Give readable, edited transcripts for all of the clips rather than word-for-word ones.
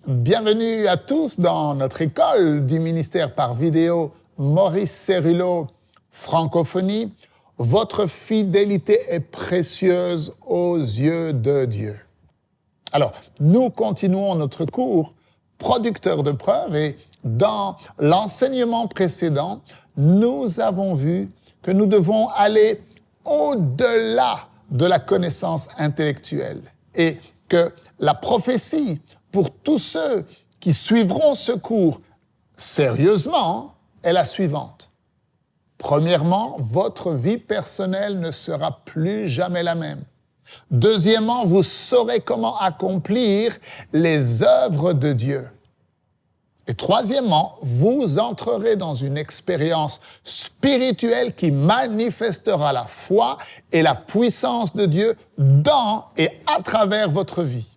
Bienvenue à tous dans notre école du ministère par vidéo Maurice Céruleau Francophonie. Votre fidélité est précieuse aux yeux de Dieu. Alors, nous continuons notre cours producteur de preuves et dans l'enseignement précédent, nous avons vu que nous devons aller au-delà de la connaissance intellectuelle et que la prophétie pour tous ceux qui suivront ce cours sérieusement est la suivante. Premièrement, votre vie personnelle ne sera plus jamais la même. Deuxièmement, vous saurez comment accomplir les œuvres de Dieu. Et troisièmement, vous entrerez dans une expérience spirituelle qui manifestera la foi et la puissance de Dieu dans et à travers votre vie.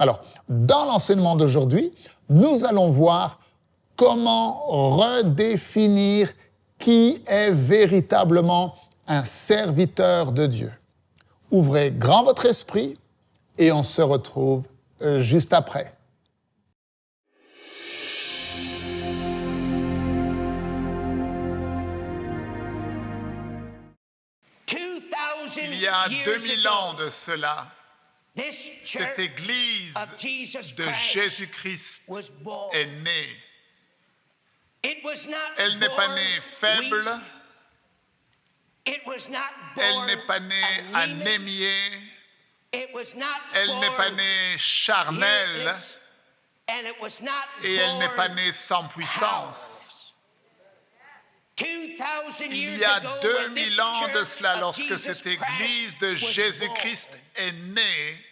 Alors, dans l'enseignement d'aujourd'hui, nous allons voir comment redéfinir qui est véritablement un serviteur de Dieu. Ouvrez grand votre esprit et on se retrouve juste après. Il y a 2000 ans de cela, cette Église de Jésus-Christ est née. Elle n'est pas née faible, elle n'est pas née anémiée, elle n'est pas née charnelle et elle n'est pas née sans puissance. Il y a 2000 ans de cela, lorsque cette Église de Jésus-Christ est née,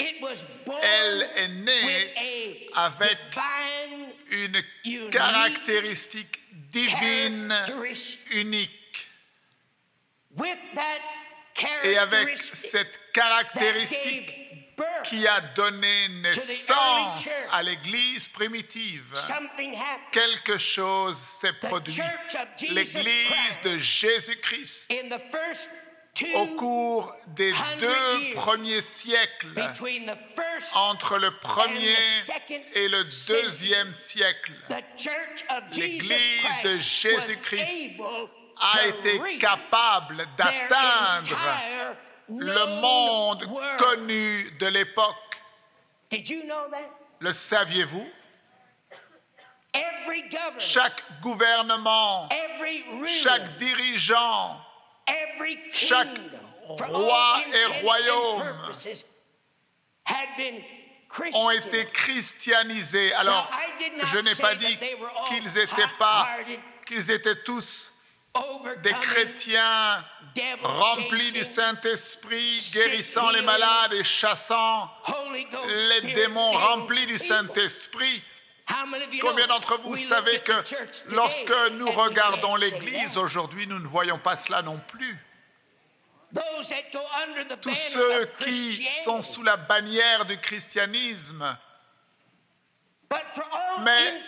elle est née avec une caractéristique divine unique. Et avec cette caractéristique qui a donné naissance à l'Église primitive, quelque chose s'est produit. L'Église de Jésus-Christ, au cours des 2 premiers siècles, entre le premier et le 2e siècle, l'Église de Jésus-Christ a été capable d'atteindre le monde connu de l'époque. Le saviez-vous? Chaque gouvernement, chaque dirigeant, chaque roi et royaume ont été christianisés. Alors, je n'ai pas dit qu'ils étaient tous des chrétiens remplis du Saint-Esprit, guérissant les malades et chassant les démons remplis du Saint-Esprit. Combien d'entre vous savez que lorsque nous regardons l'Église aujourd'hui, nous ne voyons pas cela non plus? Tous ceux qui sont sous la bannière du christianisme. Mais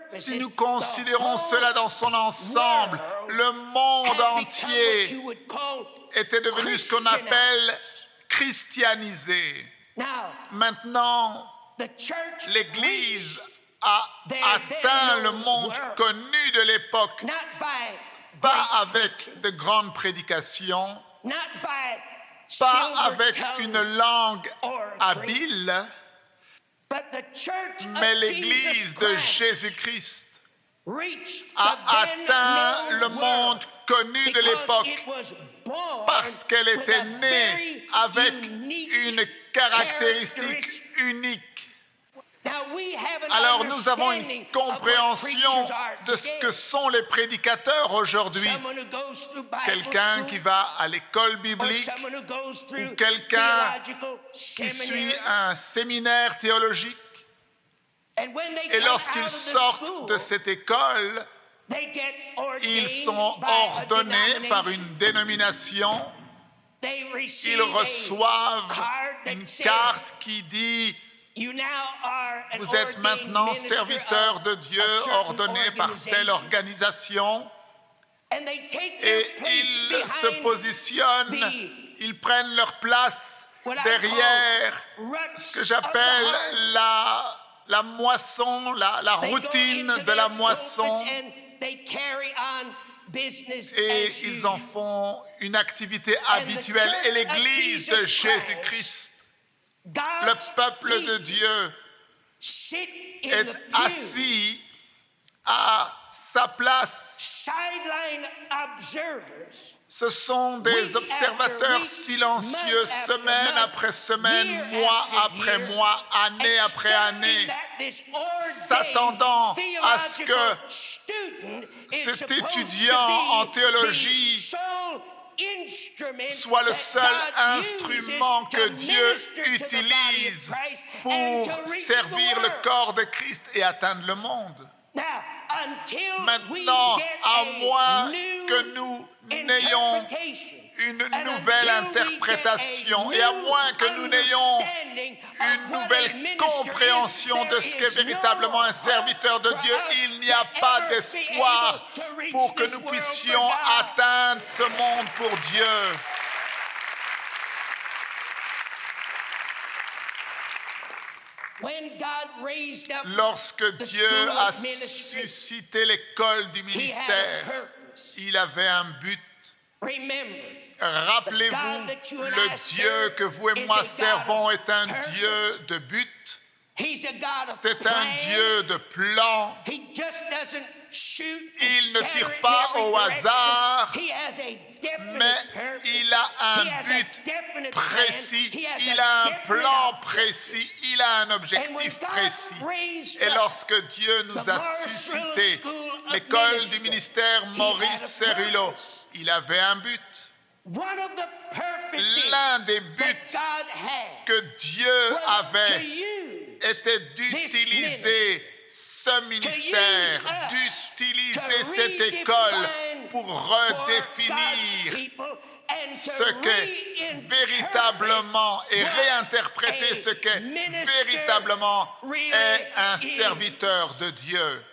si nous considérons cela dans son ensemble, le monde entier était devenu ce qu'on appelle christianisé. Maintenant, l'Église a atteint le monde connu de l'époque, pas avec de grandes prédications, pas avec une langue habile, mais l'Église de Jésus-Christ a atteint le monde connu de l'époque parce qu'elle était née avec une caractéristique unique. Alors nous avons une compréhension de ce que sont les prédicateurs aujourd'hui. Quelqu'un qui va à l'école biblique ou quelqu'un qui suit un séminaire théologique. Et lorsqu'ils sortent de cette école, ils sont ordonnés par une dénomination. Ils reçoivent une carte qui dit « Vous êtes maintenant serviteur de Dieu ordonné par telle organisation. » Et ils se positionnent, ils prennent leur place derrière ce que j'appelle la moisson, la routine de la moisson, et ils en font une activité habituelle. Et l'Église de Jésus-Christ, le peuple de Dieu, est assis à sa place. Ce sont des observateurs silencieux, semaine après semaine, mois après mois, année après année, s'attendant à ce que cet étudiant en théologie soit le seul instrument que Dieu utilise pour servir le corps de Christ et atteindre le monde. Maintenant, à moins que nous n'ayons une nouvelle interprétation et à moins que nous n'ayons une nouvelle compréhension de ce qu'est véritablement un serviteur de Dieu, il n'y a pas d'espoir pour que nous puissions atteindre ce monde pour Dieu. Lorsque Dieu a suscité l'école du ministère, il avait un but. Rappelez-vous, le Dieu que vous et moi servons est un Dieu de but. C'est un Dieu de plan. Il ne tire pas au hasard, mais il a un but précis, il a un plan précis, il a un objectif précis. Et lorsque Dieu nous a suscité l'école du ministère Maurice Cerullo, il avait un but. L'un des buts que Dieu avait était d'utiliser ce ministère, d'utiliser cette école pour redéfinir ce qu'est véritablement et réinterpréter ce qu'est véritablement est un serviteur de Dieu.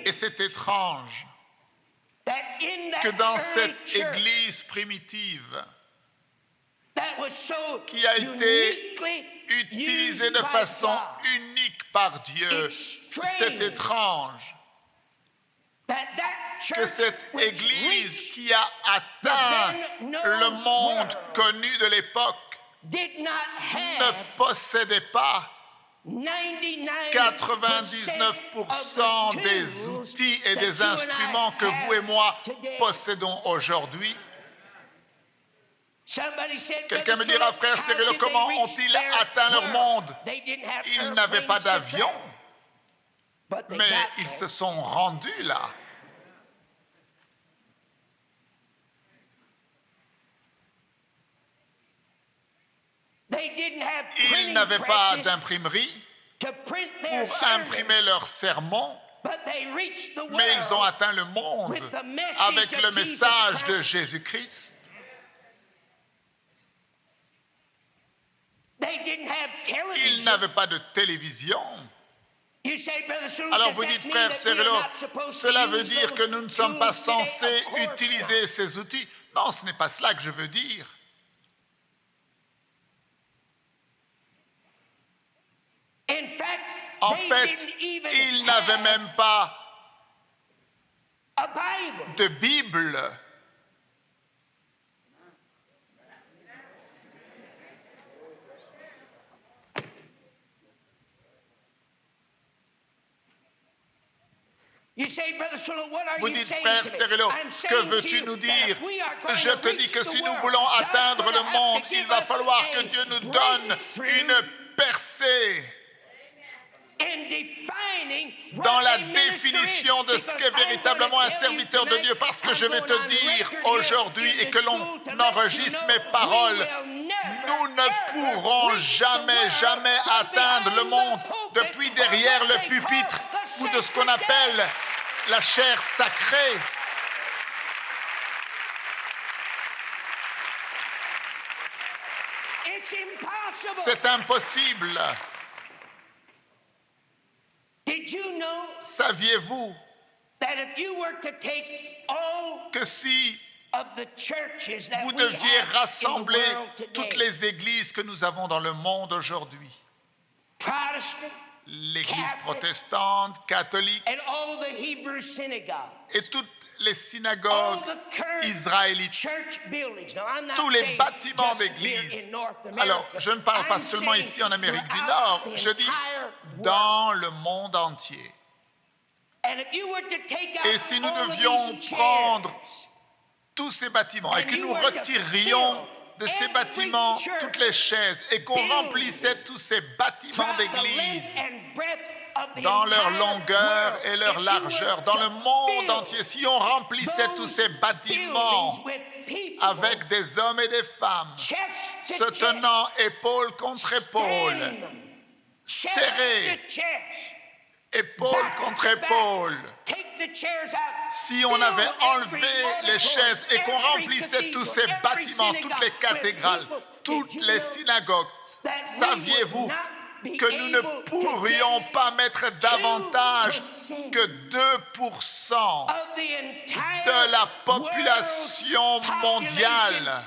Et c'est étrange que dans cette église primitive qui a été utilisée de façon unique par Dieu, c'est étrange que cette église qui a atteint le monde connu de l'époque ne possédait pas 99% des outils et des instruments que vous et moi possédons aujourd'hui. Quelqu'un me dira, frère Cerullo, comment ont-ils atteint leur monde? Ils n'avaient pas d'avion, mais ils se sont rendus là. Ils n'avaient pas d'imprimerie pour imprimer leurs sermons, mais ils ont atteint le monde avec le message de Jésus-Christ. Ils n'avaient pas de télévision. Alors vous dites, frère Cerullo, cela veut dire que nous ne sommes pas censés utiliser ces outils? Non, ce n'est pas cela que je veux dire. En fait, ils n'avaient même pas de Bible. Vous dites, frère Cerullo, que veux-tu nous dire? Je te dis que si nous voulons atteindre le monde, il va falloir que Dieu nous donne une percée dans la définition de ce qu'est véritablement un serviteur de Dieu, parce que je vais te dire aujourd'hui, et que l'on enregistre mes paroles, nous ne pourrons jamais atteindre le monde depuis derrière le pupitre ou de ce qu'on appelle la chair sacrée. C'est impossible. Saviez-vous que si vous deviez rassembler toutes les églises que nous avons dans le monde aujourd'hui. L'église protestante, catholique et toutes les synagogues israélites, tous les bâtiments d'église. Alors, je ne parle pas seulement ici en Amérique du Nord, je dis dans le monde entier. Et si nous devions prendre tous ces bâtiments et que nous retirions de ces bâtiments toutes les chaises et qu'on remplissait tous ces bâtiments d'église dans leur longueur et leur largeur, dans le monde entier, si on remplissait tous ces bâtiments avec des hommes et des femmes se tenant épaule contre épaule, serrés, épaule contre épaule, si on avait enlevé les chaises et qu'on remplissait tous ces bâtiments, toutes les cathédrales, toutes les synagogues, saviez-vous que nous ne pourrions pas mettre davantage que 2% de la population mondiale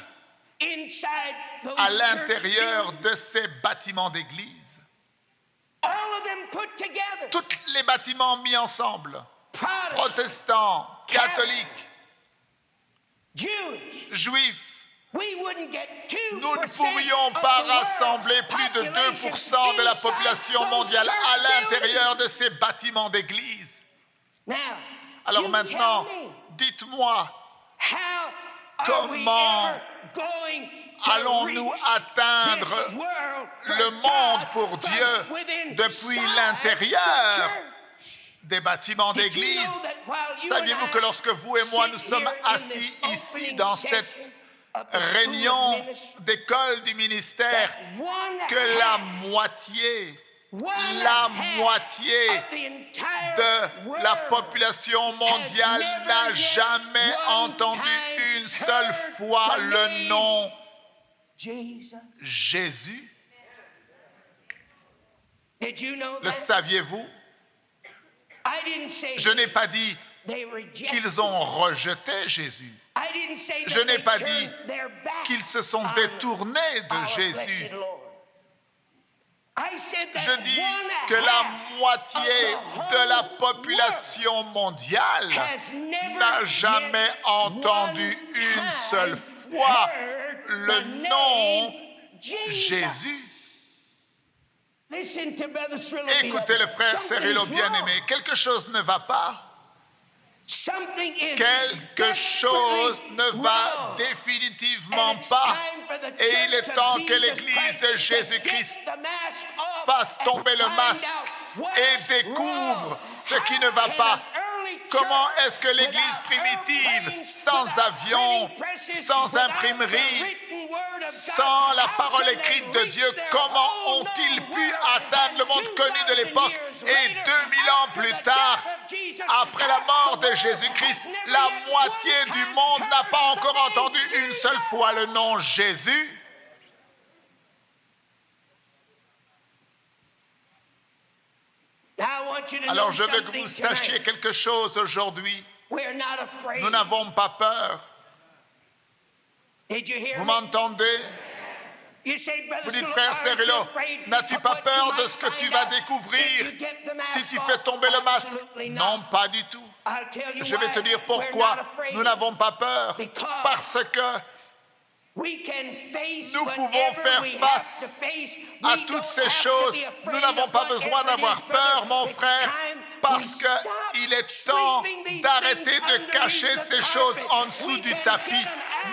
à l'intérieur de ces bâtiments d'église? Tous les bâtiments mis ensemble, protestants, catholiques, juifs, nous ne pourrions pas rassembler plus de 2% de la population mondiale à l'intérieur de ces bâtiments d'église. Alors maintenant, dites-moi, comment allons-nous atteindre le monde pour Dieu depuis l'intérieur des bâtiments d'église? Saviez-vous que lorsque vous et moi nous sommes assis ici dans cette réunion d'école du ministère, que la moitié de la population mondiale n'a jamais entendu une seule fois le nom Jésus? Le saviez-vous? Je n'ai pas dit qu'ils ont rejeté Jésus. Je n'ai pas dit qu'ils se sont détournés de Jésus. Je dis que la moitié de la population mondiale n'a jamais entendu une seule fois le nom Jésus. Écoutez le frère Cirillo bien-aimé, quelque chose ne va pas. Quelque chose ne va définitivement pas. Et il est temps que l'Église de Jésus-Christ fasse tomber le masque et découvre ce qui ne va pas. Comment est-ce que l'Église primitive, sans avion, sans imprimerie, sans la parole écrite de Dieu, comment ont-ils pu atteindre le monde connu de l'époque? Et 2000 ans plus tard, après la mort de Jésus-Christ, la moitié du monde n'a pas encore entendu une seule fois le nom Jésus. Alors je veux que vous sachiez quelque chose aujourd'hui. Nous n'avons pas peur. Vous m'entendez? Vous dites, frère Cirillo, n'as-tu pas peur de ce que tu vas découvrir si tu fais tomber le masque? Non, pas du tout. Je vais te dire pourquoi nous n'avons pas peur. Parce que nous pouvons faire face à toutes ces choses. Nous n'avons pas besoin d'avoir peur, mon frère, parce qu'il est temps d'arrêter de cacher ces choses en dessous du tapis.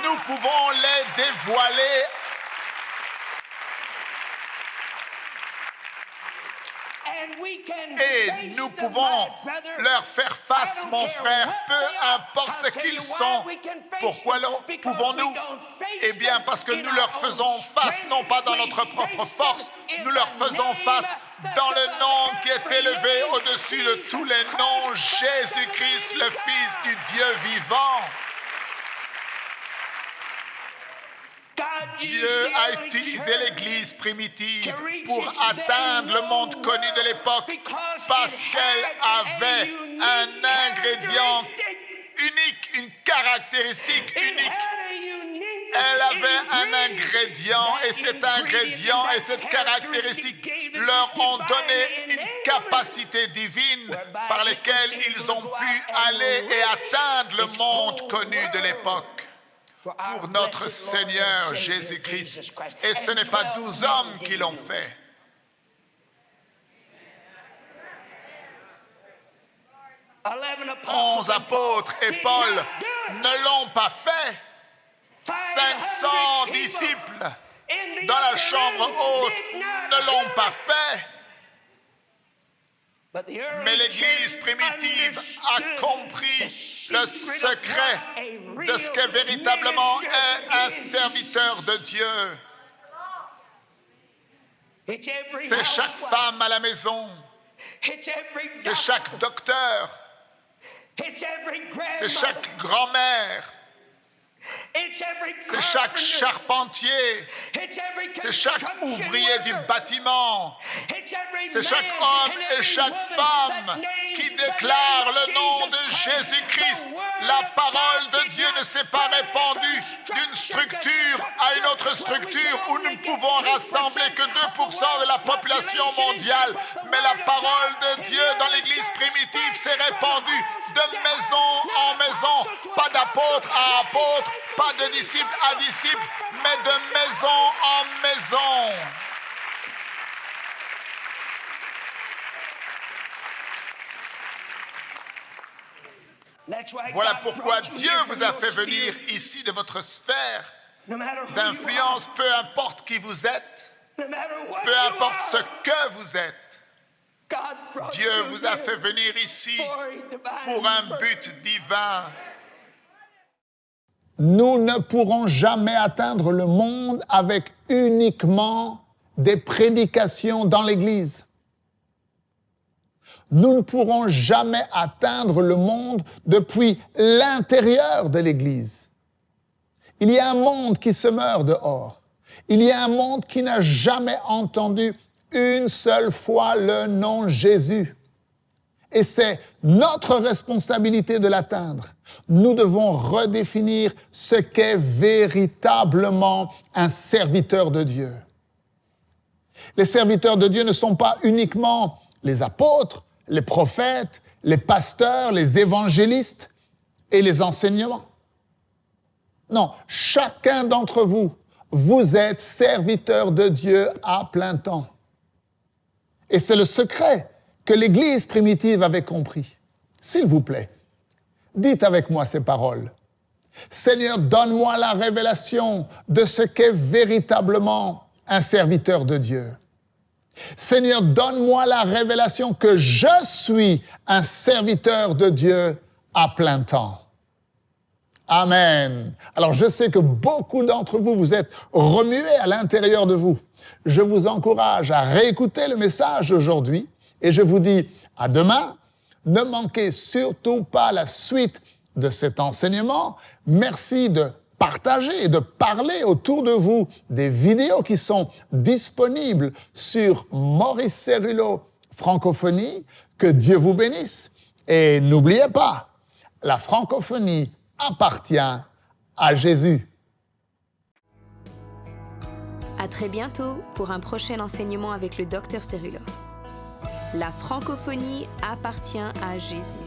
Nous pouvons les dévoiler. Et nous pouvons leur faire face, mon frère, peu importe ce qu'ils sont. Pourquoi pouvons-nous? Eh bien, parce que nous leur faisons face, non pas dans notre propre force, nous leur faisons face dans le nom qui est élevé au-dessus de tous les noms, Jésus-Christ, le Fils du Dieu vivant. Dieu a utilisé l'Église primitive pour atteindre le monde connu de l'époque parce qu'elle avait un ingrédient unique, une caractéristique unique. Elle avait un ingrédient, et cet ingrédient et cette caractéristique leur ont donné une capacité divine par laquelle ils ont pu aller et atteindre le monde connu de l'époque. Pour notre Seigneur Jésus-Christ. Et ce n'est pas 12 hommes qui l'ont fait. Onze apôtres et Paul ne l'ont pas fait. 500 disciples dans la chambre haute ne l'ont pas fait. Mais l'Église primitive a compris le secret de ce que véritablement est un serviteur de Dieu. C'est chaque femme à la maison, c'est chaque docteur, c'est chaque grand-mère, c'est chaque charpentier, c'est chaque ouvrier du bâtiment, c'est chaque homme et chaque femme qui déclare le nom de Jésus-Christ. La parole de Dieu ne s'est pas répandue d'une structure à une autre structure où nous ne pouvons rassembler que 2% de la population mondiale. Mais la parole de Dieu dans l'Église primitive s'est répandue de maison en maison, pas d'apôtre à apôtre, pas de disciple à disciple, mais de maison en maison. Voilà pourquoi Dieu vous a fait venir ici de votre sphère d'influence, peu importe qui vous êtes, peu importe ce que vous êtes. Dieu vous a fait venir ici pour un but divin. Nous ne pourrons jamais atteindre le monde avec uniquement des prédications dans l'Église. Nous ne pourrons jamais atteindre le monde depuis l'intérieur de l'Église. Il y a un monde qui se meurt dehors. Il y a un monde qui n'a jamais entendu une seule fois le nom Jésus. Et c'est notre responsabilité de l'atteindre. Nous devons redéfinir ce qu'est véritablement un serviteur de Dieu. Les serviteurs de Dieu ne sont pas uniquement les apôtres, les prophètes, les pasteurs, les évangélistes et les enseignants. Non, chacun d'entre vous, vous êtes serviteur de Dieu à plein temps. Et c'est le secret que l'Église primitive avait compris. S'il vous plaît, dites avec moi ces paroles. Seigneur, donne-moi la révélation de ce qu'est véritablement un serviteur de Dieu. Seigneur, donne-moi la révélation que je suis un serviteur de Dieu à plein temps. Amen. Alors, je sais que beaucoup d'entre vous, vous êtes remués à l'intérieur de vous. Je vous encourage à réécouter le message aujourd'hui et je vous dis à demain. Ne manquez surtout pas la suite de cet enseignement. Merci de partager et de parler autour de vous des vidéos qui sont disponibles sur Maurice Cérulo Francophonie. Que Dieu vous bénisse. Et n'oubliez pas, la francophonie appartient à Jésus. À très bientôt pour un prochain enseignement avec le Dr Cérulo. La francophonie appartient à Jésus.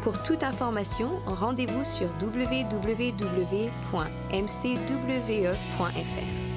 Pour toute information, rendez-vous sur www.mcwe.fr.